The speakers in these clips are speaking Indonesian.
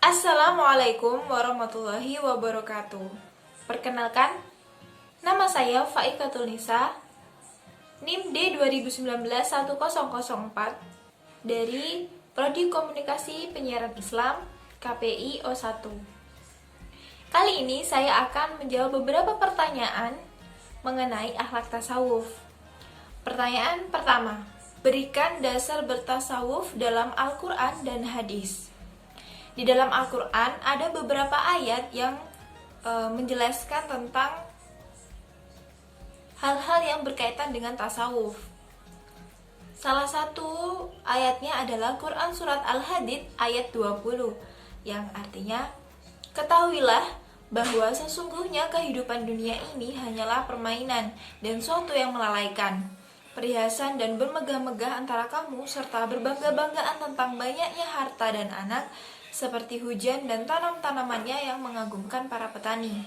Assalamualaikum warahmatullahi wabarakatuh. Perkenalkan, nama saya Faikatul Nisa, NIM D2019-1004 dari Prodi Komunikasi Penyiaran Islam KPI O1. Kali ini saya akan menjawab beberapa pertanyaan mengenai akhlak tasawuf. Pertanyaan pertama, berikan dasar bertasawuf dalam Al-Quran dan hadis. Di dalam Al-Quran ada beberapa ayat yang menjelaskan tentang hal-hal yang berkaitan dengan tasawuf. Salah satu ayatnya adalah Quran Surat Al-Hadid ayat 20 yang artinya, ketahuilah bahwa sesungguhnya kehidupan dunia ini hanyalah permainan dan suatu yang melalaikan, perhiasan dan bermegah-megah antara kamu serta berbangga-banggaan tentang banyaknya harta dan anak seperti hujan dan tanam-tanamannya yang mengagumkan para petani.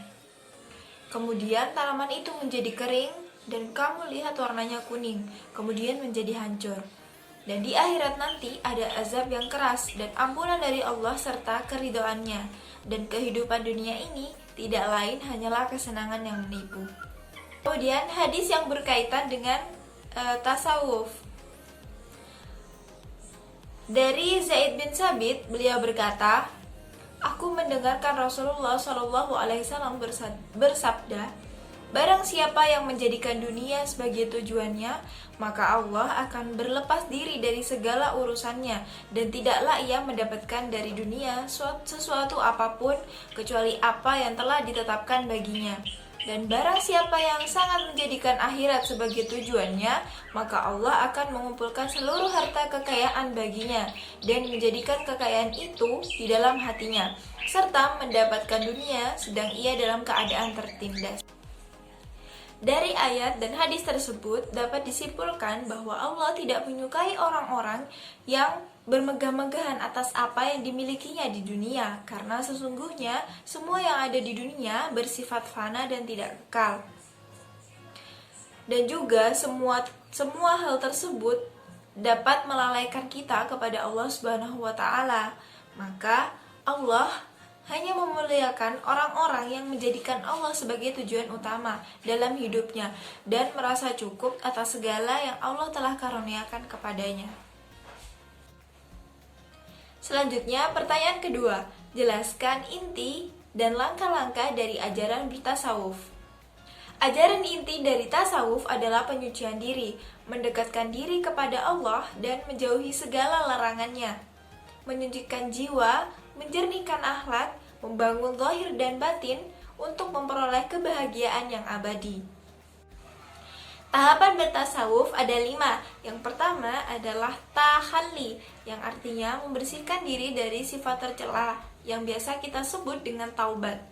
Kemudian tanaman itu menjadi kering dan kamu lihat warnanya kuning, kemudian menjadi hancur. Dan di akhirat nanti ada azab yang keras dan ampunan dari Allah serta keridhoannya. Dan kehidupan dunia ini tidak lain hanyalah kesenangan yang menipu. Kemudian hadis yang berkaitan dengan tasawuf. Dari Zaid bin Sabit, beliau berkata, aku mendengarkan Rasulullah SAW bersabda, barang siapa yang menjadikan dunia sebagai tujuannya, maka Allah akan berlepas diri dari segala urusannya, dan tidaklah ia mendapatkan dari dunia sesuatu apapun, kecuali apa yang telah ditetapkan baginya. Dan barang siapa yang sangat menjadikan akhirat sebagai tujuannya, maka Allah akan mengumpulkan seluruh harta kekayaan baginya dan menjadikan kekayaan itu di dalam hatinya, serta mendapatkan dunia sedang ia dalam keadaan tertindas. Dari ayat dan hadis tersebut dapat disimpulkan bahwa Allah tidak menyukai orang-orang yang bermegah-megahan atas apa yang dimilikinya di dunia, karena sesungguhnya semua yang ada di dunia bersifat fana dan tidak kekal. Dan juga semua hal tersebut dapat melalaikan kita kepada Allah Subhanahu wa taala. Maka Allah hanya memuliakan orang-orang yang menjadikan Allah sebagai tujuan utama dalam hidupnya dan merasa cukup atas segala yang Allah telah karuniakan kepadanya. Selanjutnya, pertanyaan kedua, jelaskan inti dan langkah-langkah dari ajaran bertasawuf. Ajaran inti dari tasawuf adalah penyucian diri, mendekatkan diri kepada Allah dan menjauhi segala larangannya, menyucikan jiwa, menjernihkan akhlak, membangun zahir dan batin untuk memperoleh kebahagiaan yang abadi. Tahapan bertasawuf ada 5. Yang pertama adalah tahalli, yang artinya membersihkan diri dari sifat tercela yang biasa kita sebut dengan taubat.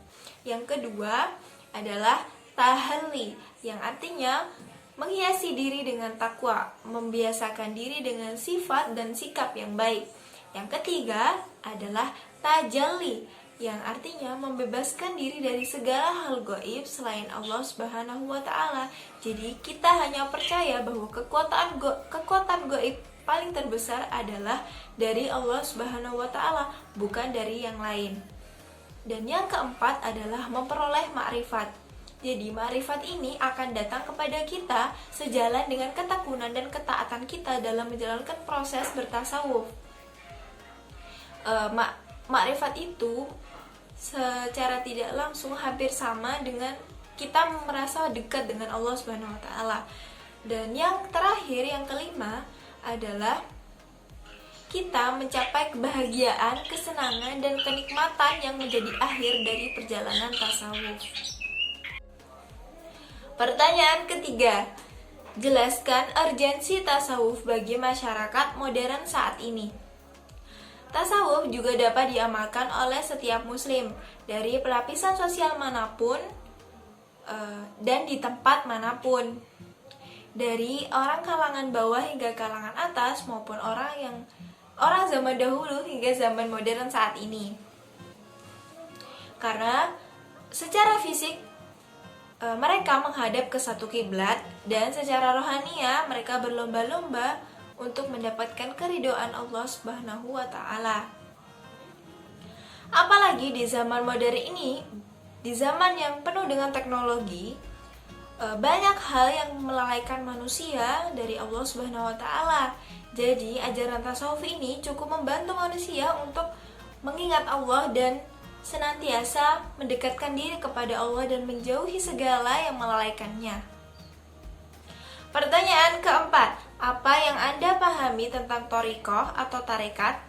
Yang kedua adalah tahalli, yang artinya menghiasi diri dengan takwa, membiasakan diri dengan sifat dan sikap yang baik. Yang ketiga adalah tajalli, yang artinya membebaskan diri dari segala hal gaib selain Allah Subhanahu wa taala. Jadi kita hanya percaya bahwa kekuatan gaib paling terbesar adalah dari Allah Subhanahu wa taala, bukan dari yang lain. Dan yang keempat adalah memperoleh makrifat. Jadi makrifat ini akan datang kepada kita sejalan dengan ketekunan dan ketaatan kita dalam menjalankan proses bertasawuf. Makrifat itu secara tidak langsung hampir sama dengan kita merasa dekat dengan Allah Subhanahu wa taala. Dan yang terakhir, yang kelima adalah kita mencapai kebahagiaan, kesenangan dan kenikmatan yang menjadi akhir dari perjalanan tasawuf. Pertanyaan ketiga, jelaskan urgensi tasawuf bagi masyarakat modern saat ini. Tasawuf juga dapat diamalkan oleh setiap muslim dari pelapisan sosial manapun dan di tempat manapun, dari orang kalangan bawah hingga kalangan atas maupun orang zaman dahulu hingga zaman modern saat ini. Karena secara fisik mereka menghadap ke satu kiblat dan secara rohania mereka berlomba-lomba untuk mendapatkan keridhaan Allah Subhanahu wa taala. Apa Apalagi di zaman modern ini, di zaman yang penuh dengan teknologi, banyak hal yang melalaikan manusia dari Allah Subhanahu wa taala. Jadi, ajaran tasawuf ini cukup membantu manusia untuk mengingat Allah dan senantiasa mendekatkan diri kepada Allah dan menjauhi segala yang melalaikannya. Pertanyaan keempat, apa yang Anda pahami tentang thariqah atau tarekat?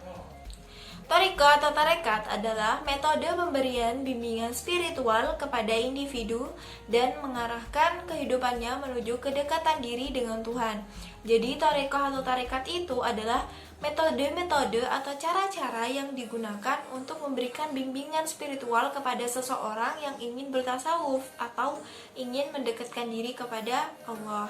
Thariqah atau tarekat adalah metode pemberian bimbingan spiritual kepada individu dan mengarahkan kehidupannya menuju kedekatan diri dengan Tuhan. Jadi thariqah atau tarekat itu adalah metode-metode atau cara-cara yang digunakan untuk memberikan bimbingan spiritual kepada seseorang yang ingin bertasawuf atau ingin mendekatkan diri kepada Allah.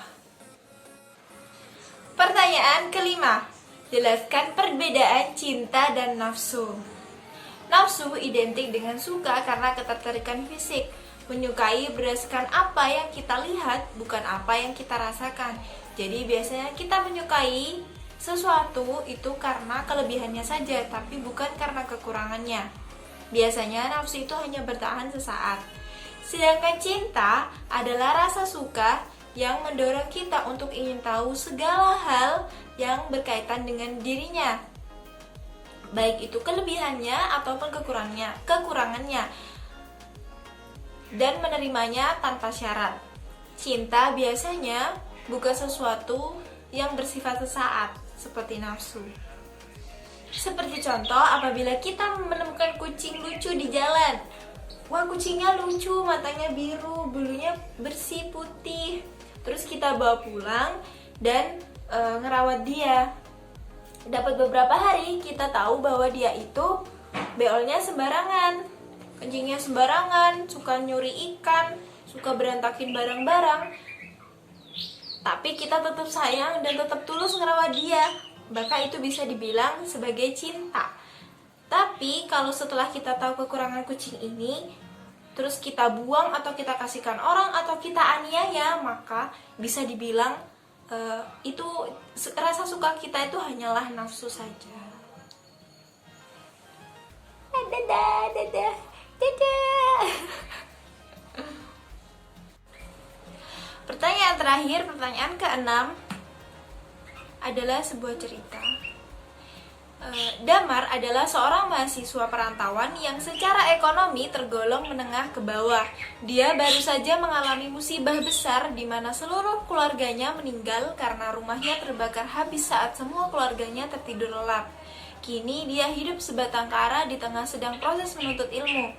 Pertanyaan kelima, jelaskan perbedaan cinta dan nafsu. Nafsu identik dengan suka karena ketertarikan fisik. Menyukai berdasarkan apa yang kita lihat, bukan apa yang kita rasakan. Jadi biasanya kita menyukai sesuatu itu karena kelebihannya saja, tapi bukan karena kekurangannya. Biasanya nafsu itu hanya bertahan sesaat. Sedangkan cinta adalah rasa suka yang mendorong kita untuk ingin tahu segala hal yang berkaitan dengan dirinya, baik itu kelebihannya ataupun kekurangannya, dan menerimanya tanpa syarat. Cinta biasanya bukan sesuatu yang bersifat sesaat seperti nafsu. Seperti contoh, apabila kita menemukan kucing lucu di jalan, wah kucingnya lucu, matanya biru, bulunya bersih putih, terus kita bawa pulang dan ngerawat dia. Dapat beberapa hari kita tahu bahwa dia itu beolnya sembarangan, kencingnya sembarangan, suka nyuri ikan, suka berantakin barang-barang. Tapi kita tetap sayang dan tetap tulus ngerawat dia, maka itu bisa dibilang sebagai cinta. Tapi kalau setelah kita tahu kekurangan kucing ini, terus kita buang atau kita kasihkan orang atau kita aniaya, maka bisa dibilang itu rasa suka kita itu hanyalah nafsu saja. Dadah. Pertanyaan terakhir, pertanyaan ke-6 adalah sebuah cerita. Damar adalah seorang mahasiswa perantauan yang secara ekonomi tergolong menengah ke bawah. Dia baru saja mengalami musibah besar di mana seluruh keluarganya meninggal karena rumahnya terbakar habis saat semua keluarganya tertidur lelap. Kini dia hidup sebatang kara di tengah sedang proses menuntut ilmu.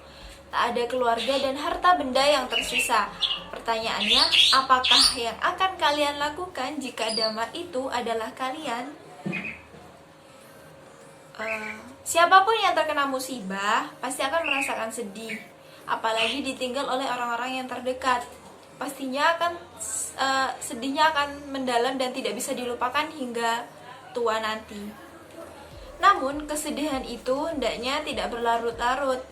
Tak ada keluarga dan harta benda yang tersisa. Pertanyaannya, apakah yang akan kalian lakukan jika damar itu adalah kalian? Siapapun yang terkena musibah pasti akan merasakan sedih, apalagi ditinggal oleh orang-orang yang terdekat. Pastinya akan sedihnya akan mendalam dan tidak bisa dilupakan hingga tua nanti. Namun kesedihan itu hendaknya tidak berlarut-larut.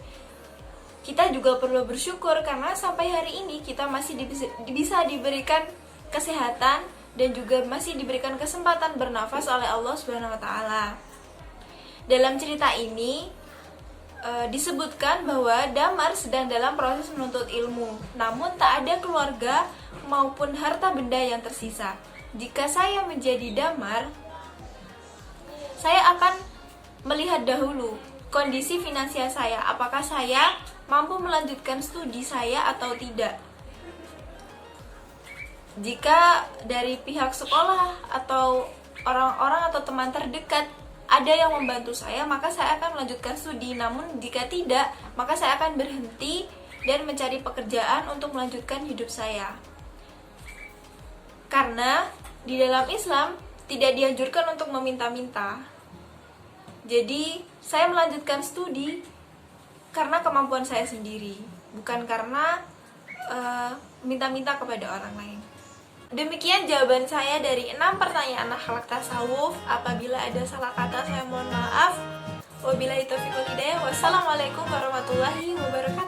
Kita juga perlu bersyukur karena sampai hari ini kita masih bisa diberikan kesehatan dan juga masih diberikan kesempatan bernafas oleh Allah Subhanahu wa taala. Dalam cerita ini disebutkan bahwa Damar sedang dalam proses menuntut ilmu, namun tak ada keluarga maupun harta benda yang tersisa. Jika saya menjadi Damar, saya akan melihat dahulu kondisi finansial saya, apakah saya mampu melanjutkan studi saya atau tidak. Jika dari pihak sekolah atau orang-orang atau teman terdekat ada yang membantu saya, maka saya akan melanjutkan studi. Namun jika tidak, maka saya akan berhenti dan mencari pekerjaan untuk melanjutkan hidup saya. Karena di dalam Islam tidak dianjurkan untuk meminta-minta. Jadi saya melanjutkan studi karena kemampuan saya sendiri, bukan karena minta-minta kepada orang lain. Demikian jawaban saya dari 6 pertanyaan akhlak tasawuf. Apabila ada salah kata saya mohon maaf. Wabillahi taufiq wal hidayah. Wassalamualaikum warahmatullahi wabarakatuh.